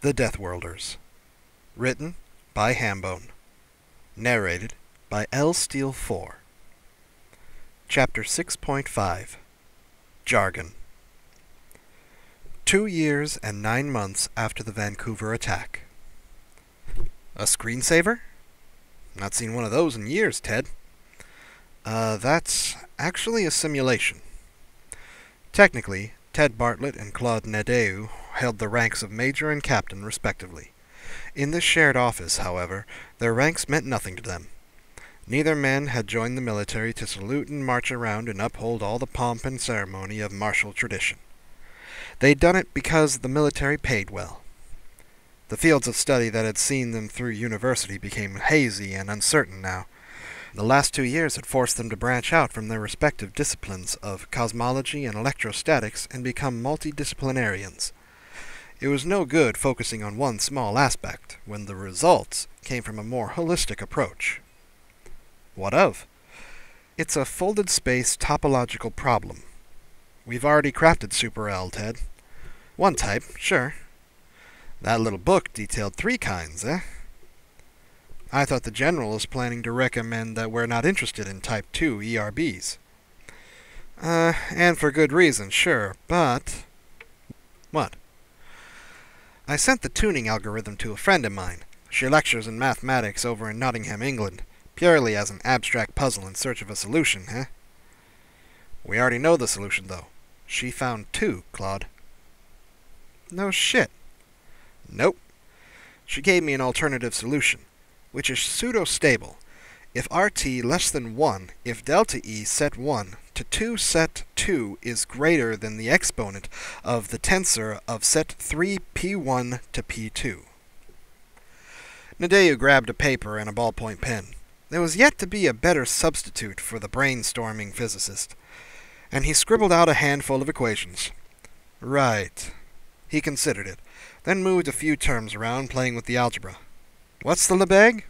The Deathworlders. Written by Hambone. Narrated by L. Steele 4. Chapter 6.5. Jargon. 2 years and 9 months after the Vancouver attack. A screensaver? Not seen one of those in years, Ted. That's actually a simulation. Technically, Ted Bartlett and Claude Nadeau held the ranks of major and captain, respectively. In this shared office, however, their ranks meant nothing to them. Neither man had joined the military to salute and march around and uphold all the pomp and ceremony of martial tradition. They'd done it because the military paid well. The fields of study that had seen them through university became hazy and uncertain now. The last 2 years had forced them to branch out from their respective disciplines of cosmology and electrostatics and become multidisciplinarians. It was no good focusing on one small aspect, when the results came from a more holistic approach. What of? It's a folded space topological problem. We've already crafted Super L, Ted. One type, sure. That little book detailed 3 kinds, eh? I thought the General was planning to recommend that we're not interested in Type 2 ERBs. And for good reason, sure, but... What? I sent the tuning algorithm to a friend of mine. She lectures in mathematics over in Nottingham, England, purely as an abstract puzzle in search of a solution, eh? We already know the solution, though. She found 2, Claude. No shit. Nope. She gave me an alternative solution, which is pseudo-stable. If RT less than 1, if delta E set 1 to 2 set 2 is greater than the exponent of the tensor of set 3 P1 to P2. Nadeau grabbed a paper and a ballpoint pen. There was yet to be a better substitute for the brainstorming physicist, and he scribbled out a handful of equations. Right. He considered it, then moved a few terms around, playing with the algebra. What's the Lebesgue?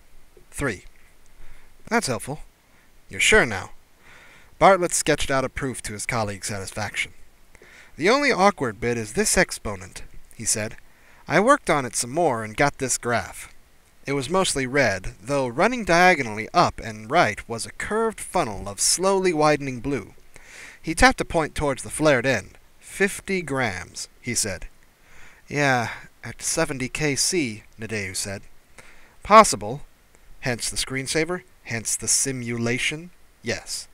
3. That's helpful. You're sure now? Bartlett sketched out a proof to his colleague's satisfaction. The only awkward bit is this exponent, he said. I worked on it some more and got this graph. It was mostly red, though running diagonally up and right was a curved funnel of slowly widening blue. He tapped a point towards the flared end. 50 grams, he said. Yeah, at 70 kc, Nadeau said. Possible. Hence the screensaver, hence the simulation. Yes.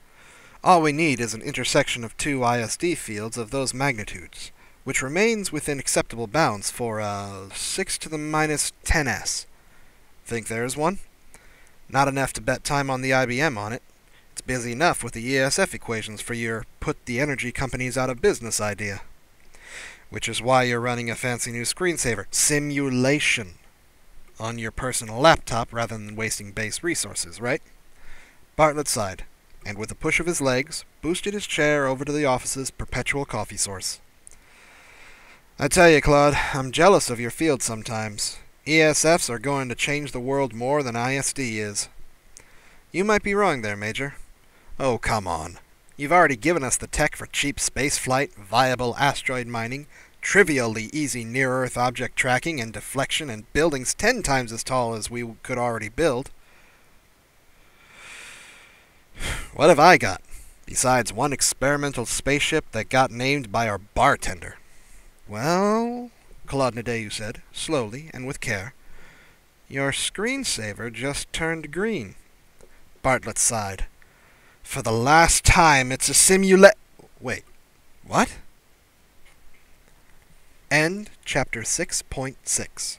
All we need is an intersection of 2 ISD fields of those magnitudes, which remains within acceptable bounds for 6 to the minus 10s. Think there's one? Not enough to bet time on the IBM on it. It's busy enough with the ESF equations for your put the energy companies out of business idea. Which is why you're running a fancy new screensaver. Simulation. On your personal laptop rather than wasting base resources, right? Bartlett sighed, and with a push of his legs, boosted his chair over to the office's perpetual coffee source. I tell you, Claude, I'm jealous of your field sometimes. ESFs are going to change the world more than ISD is. You might be wrong there, Major. Oh, come on. You've already given us the tech for cheap space flight, viable asteroid mining, trivially easy near-Earth object tracking and deflection, and buildings 10 times as tall as we could already build. What have I got, besides one experimental spaceship that got named by our bartender? Well, Claude Nadeau said, slowly and with care, your screensaver just turned green. Bartlett sighed. For the last time, it's a Wait, what? End chapter 6.6.